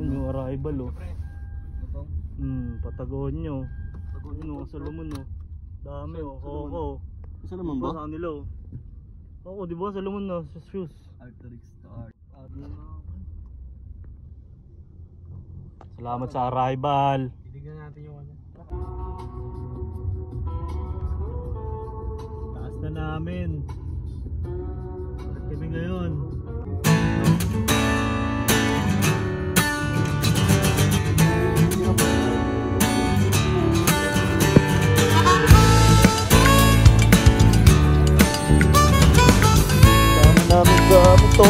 Yung arrival oh. Patagonyo. Ano sa Salomon oh. Dami oh. Oo. Sa Salomon ba? Sa kanila oh. Oo, di ba Salomon na sa shoes. Arcteryx to Art. Salamat sa arrival. Titignan natin yung ano. Taas na namin. At kami ngayon. Dami gamit to.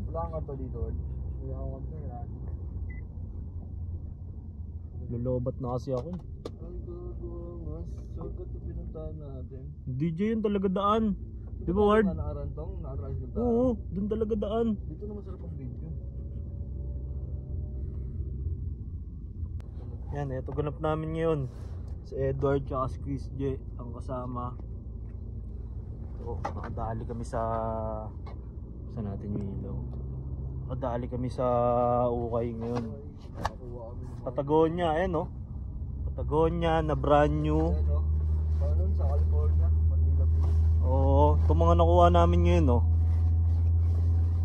Wala ka to dito. Lolobat na kasi ako. Ang gagawin. Saan ka ito pinuntahan natin? DJ yun talaga daan. Di ba Ward? Nakarantong? Nakarantong yung daan? Oo, dun talaga daan. Dito na masarap ang video. Yan, eto ganap namin ngayon. Si Edward tsaka si Chris J ang kasama. So, nakadali kami sa... Saan natin yung ilaw? Nakadali kami sa Ukay ngayon. Patagonia, ayan no? Patagonia na brand new. Paano sa California? Manila Beach. Oo, itong mga nakuha namin ngayon no.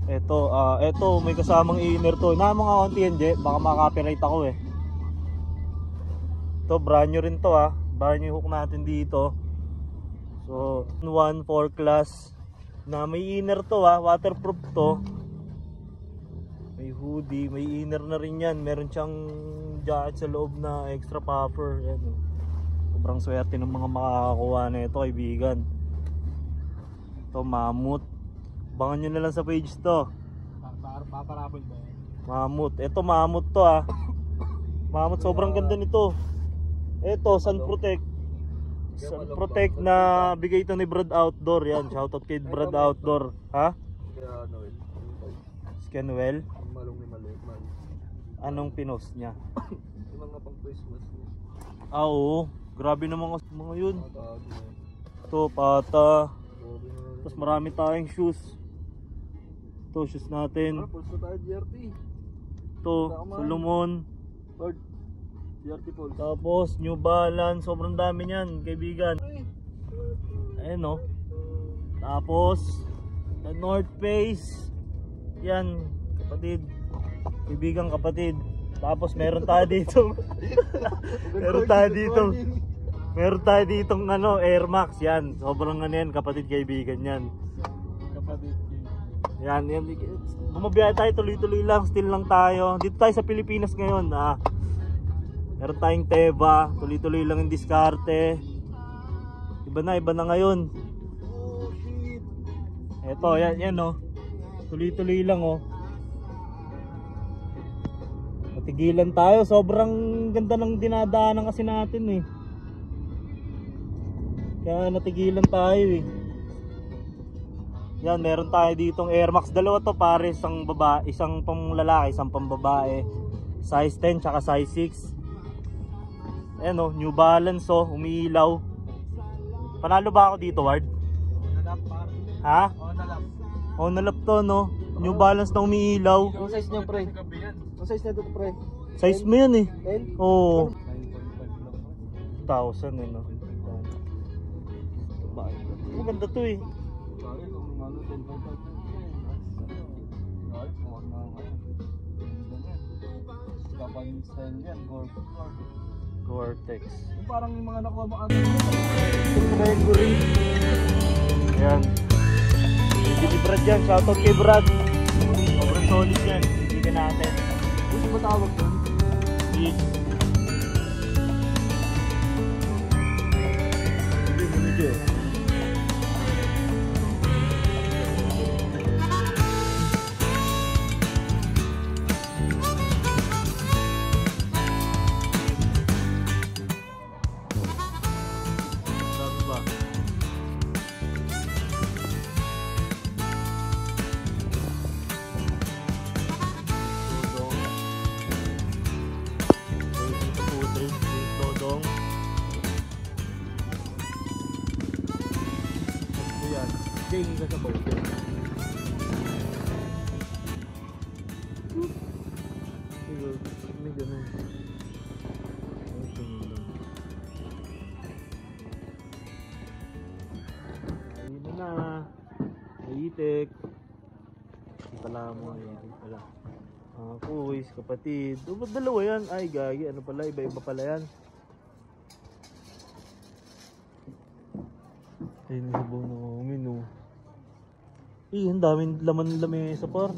Eto may kasamang inner to. Na mga konti yan, Je, baka makaka-copyright ako eh. Ito, brand new rin to ah. Brand new hook natin dito. So, 1-4 class na may inner to ah, waterproof to. May hoodie, may inner na rin yan. Meron siyang jacket sa loob na extra puffer. Yan, oh. Sobrang swerte ng mga makakakuha na ito, kaibigan. Ito, Mammoth. Abangan nyo na lang sa page to. Paparabol ba yan? Mammoth. Ito, Mammoth to ah. Mammoth, sobrang ganda nito. Ito, Sun Protect. Sun Protect na bigay ito ni Brad Outdoor. Yan, shoutout kay Brad Outdoor. Ha? Scanwell. Malong ni Malik. Anong pinost niya? Yung mga pang Christmas niya. Ah, oo. Grabe naman mga yun. Ito, pata. Tapos marami tayong shoes. Ito, shoes natin. Pulse tayo GRT. Ito, Salomon. Lord, GRT Pulse. Tapos, New Balance. Sobrang dami niyan, kaibigan. Ayan o. Tapos, the North Face. Yan, kapatid. Kaibigan, kapatid. Tapos, meron tayo dito. Meron tayo ditong Air Max. Yan, sobrang yan, kapatid, kaibigan yan. Kapatid. Yan. Bumabiyahe tayo, tuloy-tuloy lang. Still lang tayo. Dito tayo sa Pilipinas ngayon. Meron tayong Teva. Tuloy-tuloy lang yung diskarte. Iba na ngayon. Oh shit. Eto, yan oh. Tuloy-tuloy lang oh. Natigilan tayo. Sobrang ganda ng dinadaanan kasi natin eh. Kaya natigilan tayo eh. Yan, meron tayo ditong Air Max. Dalawa to pare, isang babae, isang pang lalaki, isang pang babae. Size 10 tsaka size 6. Ayan oh, New Balance oh, umiilaw. Panalo ba ako dito, Ward? Nalap par. Ha? Nalap. Oh, nalap to no. New Balance na umiilaw. Ang size niya pre? Ang size niya to pre? Size mo yan eh. 10? Oo. 9.5 lang. 1,000 eh no. Maganda to eh. Sorry kung ano 10.5. Japan style yan, Gore-Tex. Yung parang yung mga nakuha mo ano. Mercury. Ayan. Hindi ni Brad yan. Shoutout kay Brad. Sobrang solid yan. Bibigyan natin. Gusto ba tawag doon? Yes. Hindi mo medyo. Sabi ba? Dodong. Ito yan. Tingin ka sa bote. Siguro, may ganun. Ay, tingin lang. Ayun na. Itik. Hindi pala mo. Itik pala. Kuis, kapatid. Ba't dalawa yan? Ay, gagi. Ano pala? Iba-iba pala yan. Ayun, sabaw na umino. Ang daming laman lamesa par.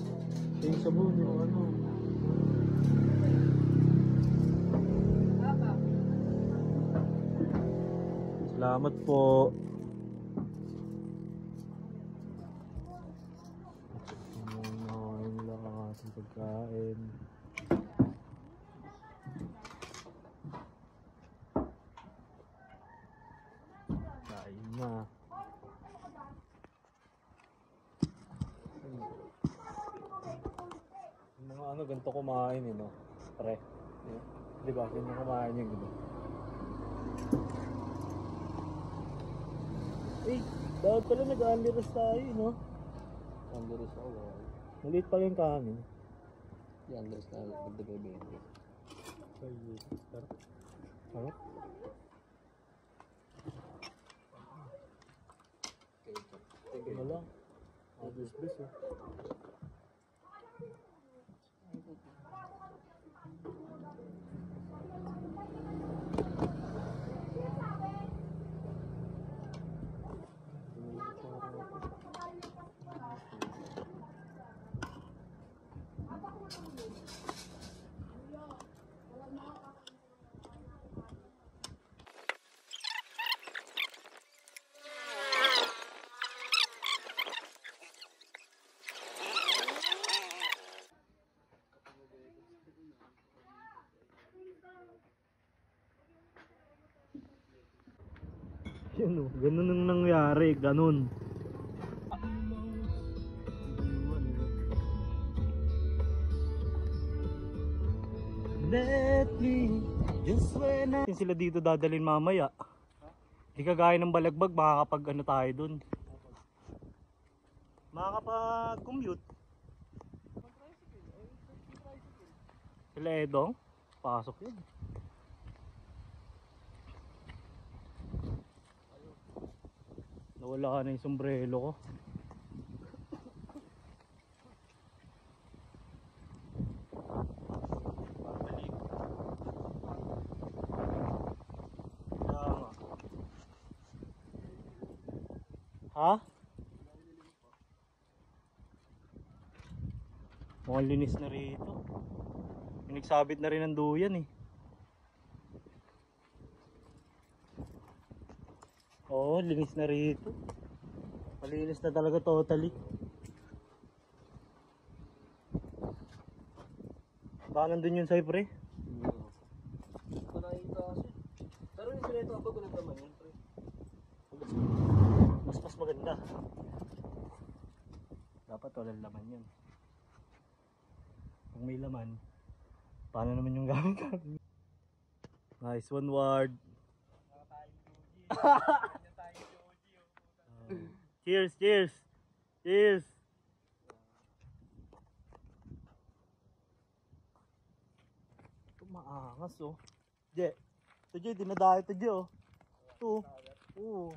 Ayun, sabaw niyo, ano. Salamat po. Ayun lang ang ating pagkain. Kain na. Yung mga ano, ganito kumain eh, no? Pre. Di ba? Ganyan kumain yung gano'n. Eh, dapat pala nag-unders tayo, no? Andres ako. Maliit pala yung kanin. Yung Andres na nagdagay-bebe. Ano? Ito na lang. Bis-bis eh. Yan o, ganun ang nangyari, ganun. Let me just when I... Sila dito dadalhin mamaya. Hindi kagaya ng Balagbag, makakapag ano tayo dun. Makakapag-commute. Sila Edong, pasok yun. Nawala na yung sombrero ko. Ha? Mukhang linis na rito. Nagsabit na rin ng duyan eh. Oo, linis na rito. Malinis na talaga totally. Baka nandun yun sa'yo pre? Hindi ko nakikita kasi. Pero yung sineto ako kung naglaman yun pre. Mas maganda. Dapat walang laman yun. Kung may laman, paano naman yung gamit namin? Nice one, Ward. Cheers, cheers. Cheers. Ito maangas oh. Je. Ito Je, dinadayo ito Je oh. Ito. Oo.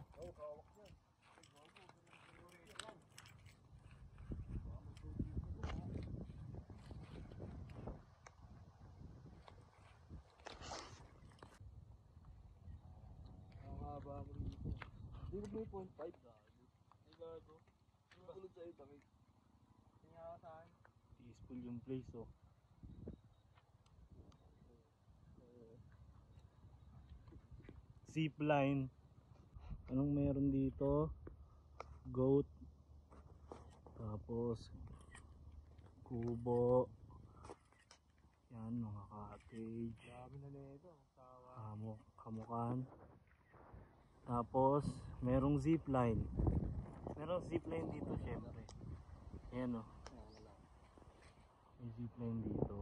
2.5. Ay gago. Tulad sa'yo, bakit? Tingnan ka sa akin. Peaceful yung place oh. Zipline. Anong meron dito? Goat. Tapos kubo. Yan mga cottage. Dami na nito. Hamukan. Tapos merong zipline. Merong zipline dito syempre. Ayan oh. May zipline dito.